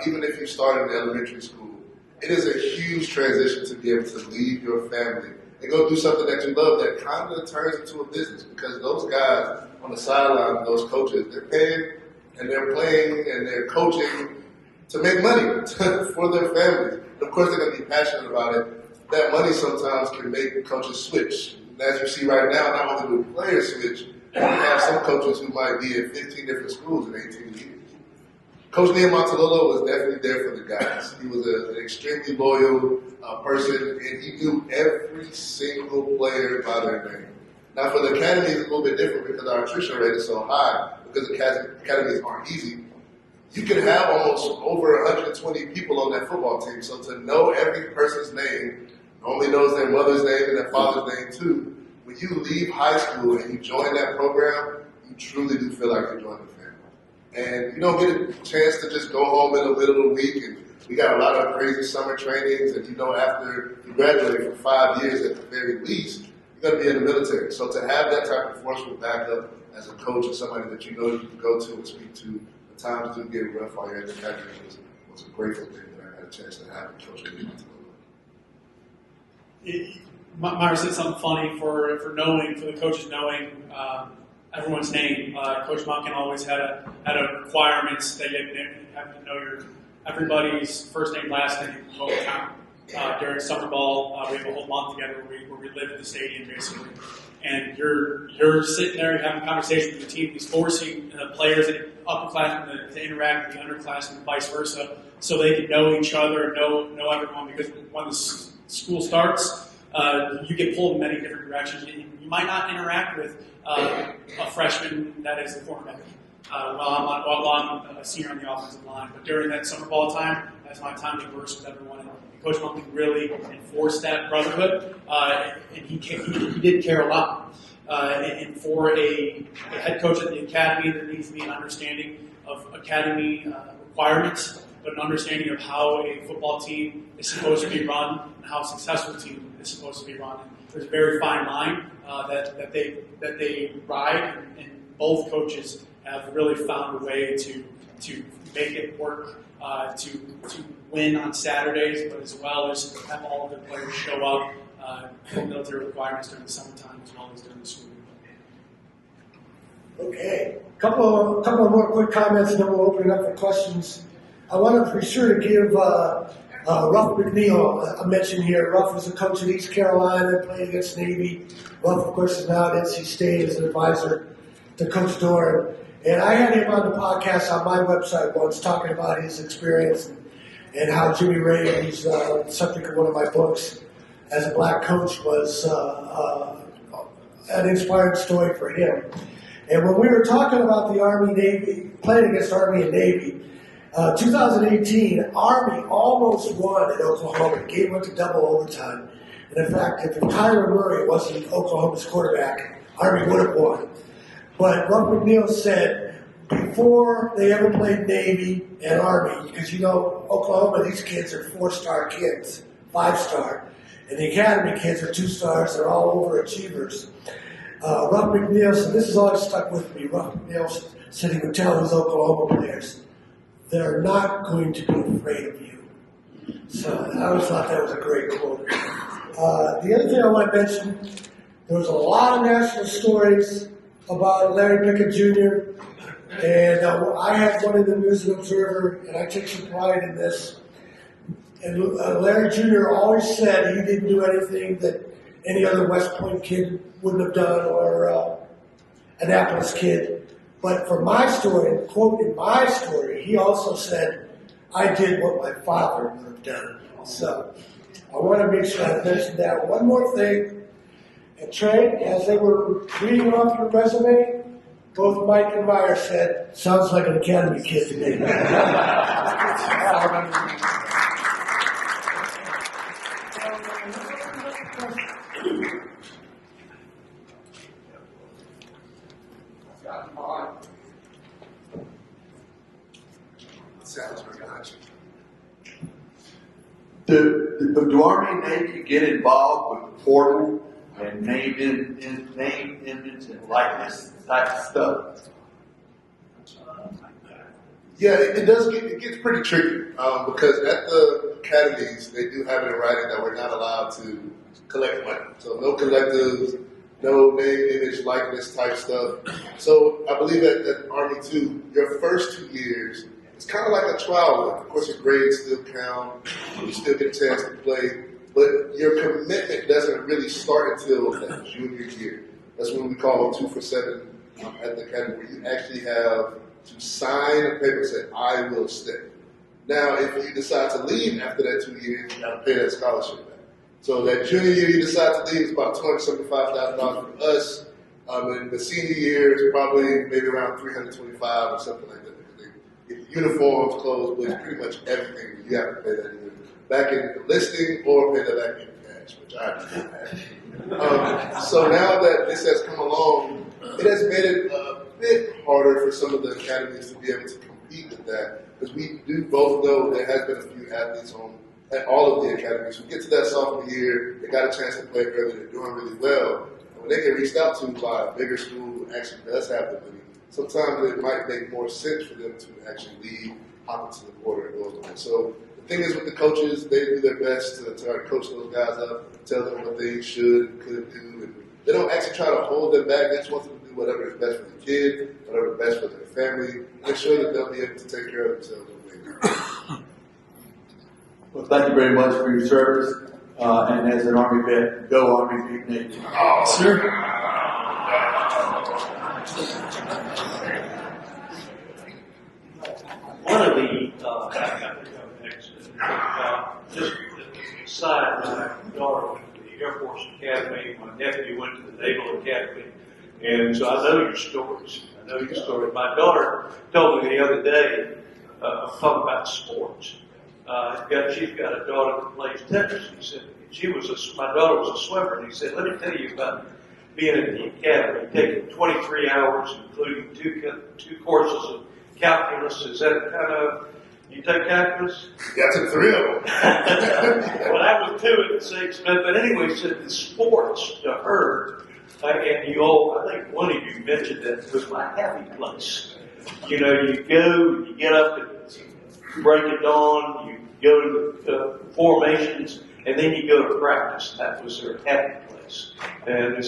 even if you started in elementary school, it is a huge transition to be able to leave your family and go do something that you love that kind of turns into a business, because those guys on the sideline, those coaches, they're paying and they're playing and they're coaching to make money for their families. And of course, they're going to be passionate about it. That money sometimes can make coaches switch. And as you see right now, not only do players switch, you have some coaches who might be at 15 different schools in 18 years. Coach Liam Montalolo was definitely there for the guys. He was an extremely loyal person, and he knew every single player by their name. Now, for the academy, it's a little bit different because our attrition rate is so high, because academies aren't easy. You can have almost over 120 people on that football team, so to know every person's name, normally knows their mother's name and their father's name too. When you leave high school and you join that program, you truly do feel like you're joining the family. And you don't get a chance to just go home in the middle of the week, and we got a lot of crazy summer trainings, and you know, after you graduate for 5 years at the very least, you're going to be in the military. So to have that type of forceful backup as a coach and somebody that you know you can go to and speak to, the times do get rough while you're at the academy was a grateful thing that I had a chance to have and coach me. Myra said something funny for the coaches knowing everyone's name. Coach Monken always had a requirement that you have to know everybody's first name, last name, hometown. During summer ball, we have a whole month together where we live at the stadium basically. And you're sitting there having a conversation with your team. He's forcing players, upperclassmen, to interact with the underclassmen and vice versa, so they can know each other, know everyone. Because when the school starts, you get pulled in many different directions. You might not interact with a freshman that is the cornerback while I'm a senior on the offensive line. But during that summer ball time, that's my time to converse with everyone. And Coach Monkey really enforced that brotherhood, and he did care a lot. And for a head coach at the academy, there needs to be an understanding of academy requirements, but an understanding of how a football team is supposed to be run and how a successful team is supposed to be run. And there's a very fine line that they ride, and both coaches have really found a way to make it work, to win on Saturdays, but as well as have all of their players show up for military requirements during the summertime as well as during the school year. Okay, couple of more quick comments, and then we'll open it up for questions. I want to be sure to give Ruff McNeil a mention here. Ruff was a coach at East Carolina, played against Navy. Ruff, of course, is now at NC State as an advisor to Coach Doran. And I had him on the podcast on my website once talking about his experience and how Jimmy Ray, who's the subject of one of my books, as a black coach was an inspiring story for him. And when we were talking about the Army-Navy, playing against Army and Navy, 2018, Army almost won at Oklahoma. The game went to double overtime. And in fact, if Tyler Murray wasn't Oklahoma's quarterback, Army would have won. But Ruff McNeil said before they ever played Navy and Army, because you know, Oklahoma, these kids are 4-star kids, 5-star. And the academy kids are 2 stars, they're all overachievers. Ruff McNeil said, this has always stuck with me. Ruff McNeil said he would tell his Oklahoma players, they're not going to be afraid of you. So I always thought that was a great quote. The other thing I want to mention, there was a lot of national stories about Larry Pickett Jr. And I had one in the News and Observer, and I take some pride in this. And Larry Jr. always said he didn't do anything that any other West Point kid wouldn't have done, or Annapolis kid. But for my story, quote, in my story, he also said, I did what my father would have done. So I want to make sure I mention that. One more thing. And Trey, as they were reading off your resume, both Mike and Meyer said, sounds like an academy kid to me. Do Army and Navy get involved with the portal and name image and likeness type of stuff? Yeah, it does gets pretty tricky because at the academies they do have it in writing that we're not allowed to collect money. So no collectives, no name, image, likeness type stuff. So I believe at Army too, your first 2 years, it's kind of like a trial run. Of course, your grades still count, you still get a chance to play, but your commitment doesn't really start until that junior year. That's when we call 2 for 7 at the academy, where you actually have to sign a paper and say, I will stay. Now, if you decide to leave after that 2 years, you got to pay that scholarship back. So that junior year you decide to leave is about $275,000 for us. And the senior year is probably maybe around $325 or something like that. Uniforms, clothes, books, pretty much everything. You have to pay that either back in enlisting or pay that back in cash, which I have. So now that this has come along, it has made it a bit harder for some of the academies to be able to compete with that, because we do both know there has been a few athletes at all of the academies who get to that sophomore year, they got a chance to play early, they're doing really well, and when they get reached out to by a bigger school who actually does have the money, sometimes it might make more sense for them to actually leave, hop into the portal and go on. So the thing is with the coaches, they do their best to try to coach those guys up, tell them what they should and could do. And they don't actually try to hold them back. They just want them to do whatever is best for the kid, whatever is best for their family, make sure that they'll be able to take care of themselves when they grow. Well, thank you very much for your service. And as an Army vet, go Army, Big Nation. Sir? One of the, just aside, my daughter went to the Air Force Academy, my nephew went to the Naval Academy, and so I know your stories. My daughter told me the other day, talking about sports. She's got a daughter that plays tennis. He said, my daughter was a swimmer, and he said, let me tell you about being at the academy, taking 23 hours, including two courses of calculus. Is that kind of, you take calculus? Yeah, I took 3 of them. Well, I was 2 at the same time. But anyway, he said the sports to her, and you all, I think one of you mentioned that was my happy place. You know, you go, you get up at break of dawn, you go to formations, and then you go to practice. That was their happy place. And I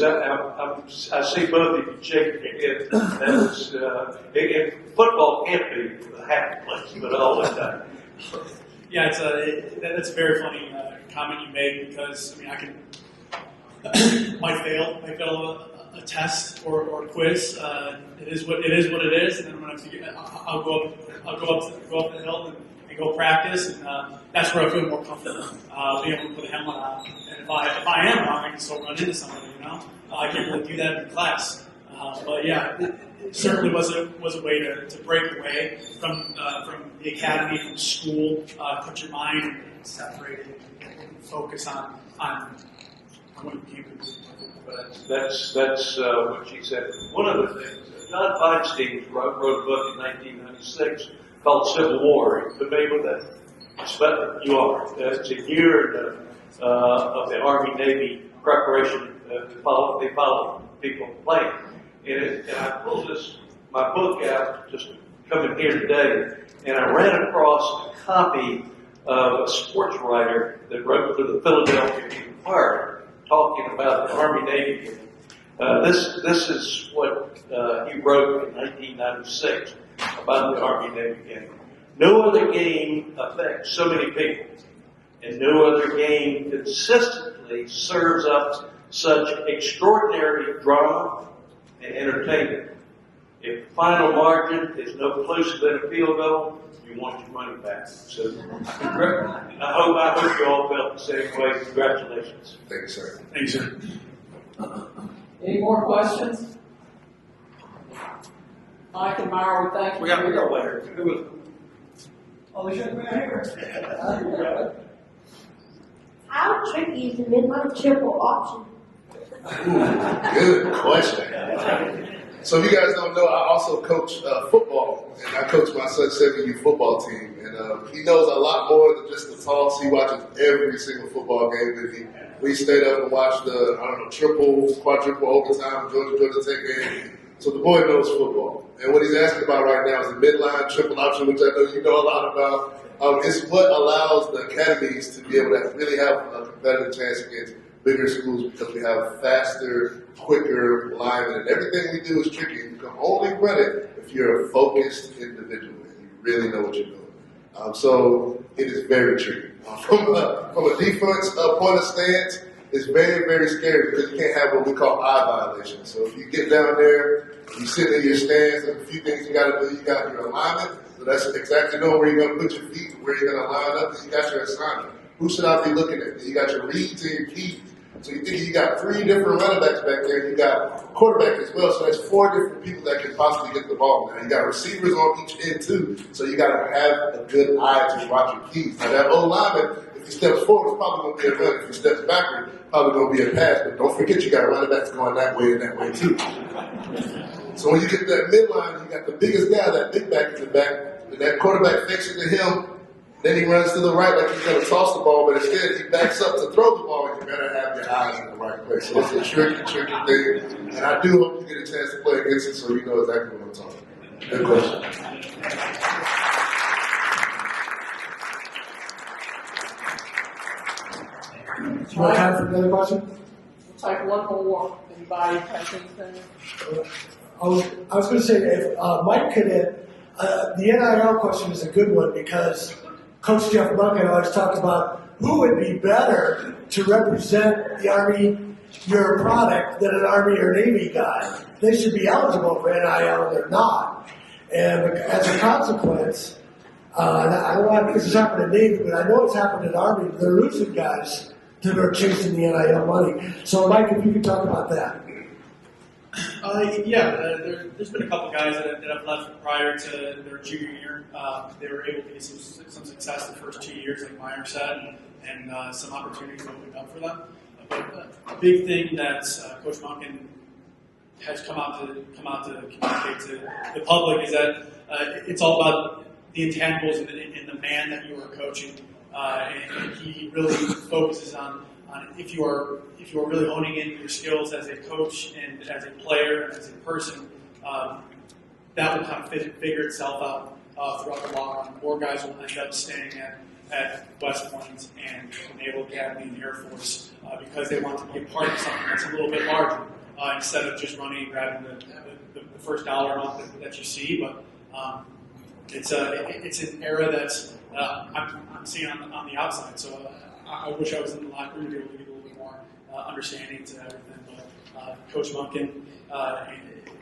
see both of you shaking your head. That was, football can't be a happy place, but all the time. Yeah, that's a very funny comment you made, because I mean, I can might fail a test or quiz. It is what it is, and then when I'll go up the hill and go practice, and that's where I feel more comfortable, being able to put a helmet on. And if I am wrong, I can still run into somebody. I can't really do that in class. But yeah, it certainly was a way to break away from the academy, from school, put your mind separated, and focus on what you can do. But that's what she said. One of the things, John Feinstein wrote a book in 1996 called Civil War. Are you familiar with that? You are. It's a year of the Army Navy preparation. They follow people playing. And I pulled my book out just coming here today, and I ran across a copy of a sports writer that wrote for the Philadelphia Inquirer, talking about the Army Navy. This is what he wrote in 1996 about the Army Navy game. No other game affects so many people, and no other game consistently serves up such extraordinary drama and entertainment. If the final margin is no closer than a field goal, you want your money back. So, I hope you all felt the same way. Congratulations. Thank you, sir. Thank you, sir. Any more questions? Mike and Myra, we thank you. We got later. Oh, they should be here. How tricky is the midline triple option? Good question. So if you guys don't know, I also coach football, and I coach my son's 7U football team. And he knows a lot more than just the toss. He watches every single football game with me. We stayed up and watched the, triple, quadruple overtime, Georgia Tech game. So the boy knows football. And what he's asking about right now is the midline triple option, which I know you know a lot about. It's what allows the academies to be able to really have a competitive chance against bigger schools, because we have faster, quicker linemen, and everything we do is tricky. You can only run it if you're a focused individual and you really know what you're doing. So it is very tricky. From a defense point of stance, it's very, very scary, because you can't have what we call eye violations. So if you get down there, you sit in your stance, there's a few things you got to do. You got your alignment, so that's exactly knowing where you're going to put your feet, where you're going to line up, and you got your assignment. Who should I be looking at? You got your reads and your keys. So you think you got 3 different running backs back there, you got a quarterback as well, so that's 4 different people that can possibly get the ball. Now you got receivers on each end too, so you got to have a good eye to watch your keys. Now that old lineman, if he steps forward, it's probably going to be a run. If he steps backward, probably going to be a pass. But don't forget, you got running backs going that way and that way too. So when you get that midline, you got the biggest guy, that big back in the back, and that quarterback fakes it to him. Then he runs to the right like he's going to toss the ball, but instead he backs up to throw the ball, and you better have your eyes in the right place. So it's a tricky thing, and I do hope you get a chance to play against it so you know exactly what I'm talking about. Good question. Do you have time for another question? We'll take one more. Anybody have anything? I was going to say, if Mike could, the NIL question is a good one, because Coach Jeff Bucket always talked about who would be better to represent the Army, your product, than an Army or Navy guy. They should be eligible for NIL, and they're not. And as a consequence, I don't know if this has happened in Navy, but I know it's happened in Army. They're losing guys that are chasing the NIL money. So, Mike, if you could talk about that. There's been a couple guys that have left prior to their junior year. They were able to get some success the first 2 years, like Meyer said, and some opportunities opened up for them. But a big thing that Coach Monken has come out to communicate to the public is that it's all about the intangibles in the man that you are coaching, and he really focuses on if you are really honing in your skills as a coach and as a player and as a person, that will kind of figure itself out throughout the locker room. More guys will end up staying at West Point and Naval Academy and Air Force because they want to be a part of something that's a little bit larger instead of just running and grabbing the first dollar amount that you see. But it's an era that's I'm seeing on the outside. So I wish I was in the locker room to be able to get a little bit more understanding to everything. But Coach Monken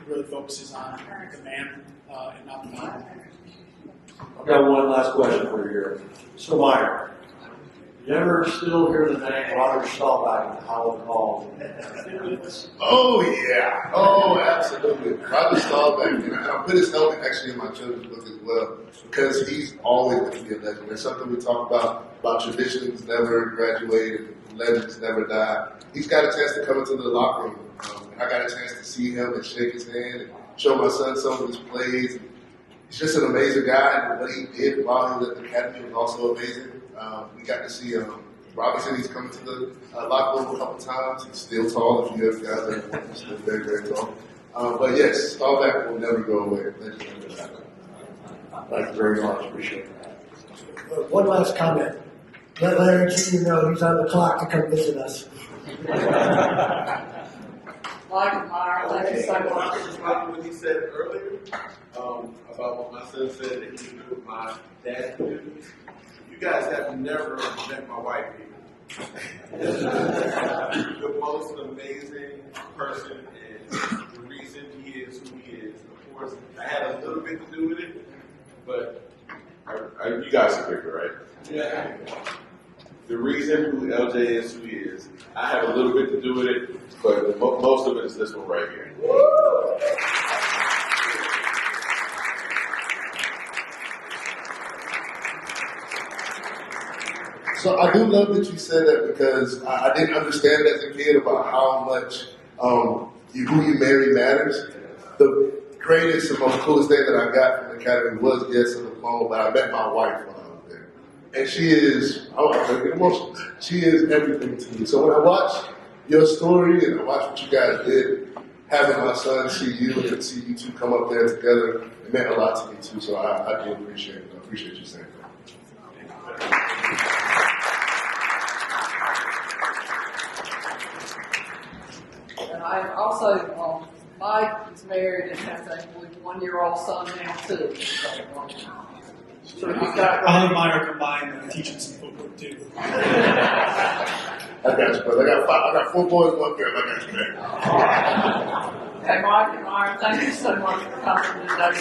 really focuses on the man and not the man. I've got one last question for you here. So, Meyer, you ever still hear the name Roger Staubach in Howard Hall? Oh, yeah. Oh, absolutely. Roger Staubach, and I put his helmet actually in my children's book as well, because he's always going to be a legend. There's something we talk about traditions never graduate and legends never die. He's got a chance to come into the locker room. I got a chance to see him and shake his hand and show my son some of his plays. He's just an amazing guy, and what he did while he was at the academy was also amazing. We got to see Robinson. He's come to the locker room a couple times. He's still tall. If you ever guys there, he's still very, very tall. But yes, Staubach will never go away. Thank you very much. Appreciate it. One last comment. Let Larry Jr. know he's on the clock to come visit us. Mike and Meyer, thank you so much. What he said earlier about what my son said that he knew my dad could do. You guys have never met my wife either. The most amazing person, and the reason he is who he is. Of course, I had a little bit to do with it, but you guys are bigger, right? Yeah. The reason who LJ is who he is, I have a little bit to do with it, but most of it is this one right here. So I do love that you said that, because I didn't understand as a kid about how much who you marry matters. The greatest and most coolest thing that I got from the academy was, yes, a diploma, but I met my wife when I was there. And she is, I'm going to get emotional, she is everything to me. So when I watch your story and I watch what you guys did, having my son see you and see you two come up there together, it meant a lot to me too. So I do appreciate it. I appreciate you saying that. And I also, Mike is married and has a 1-year-old son now too. So he's got. I'll have Meyer combine and teach him some footwork too. I got you, brother. I got 4 boys, 1 girl. I got you, man. Okay, Mike and Meyer, thank you so much for coming today.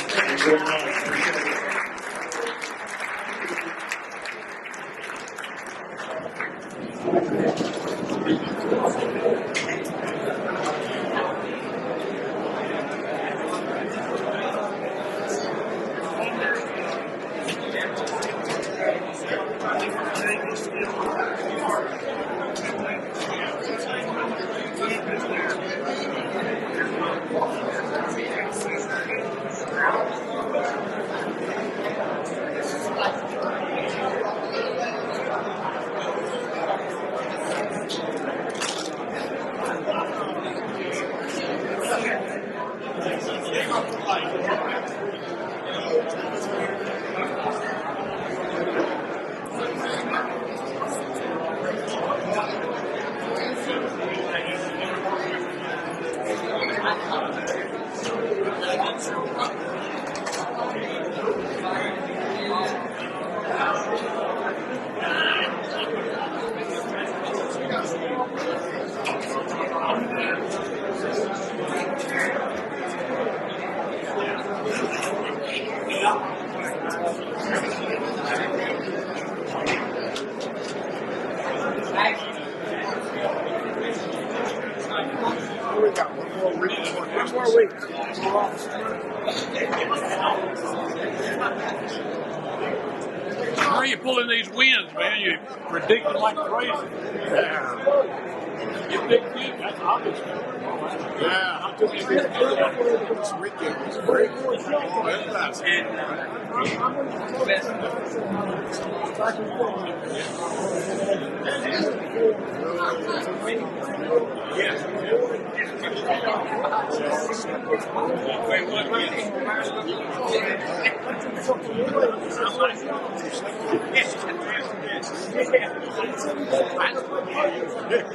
How are you pulling these wins, man? You predicting like crazy. Yeah. You big team, that's obvious. Yeah, how could you this weekend was great. Yeah.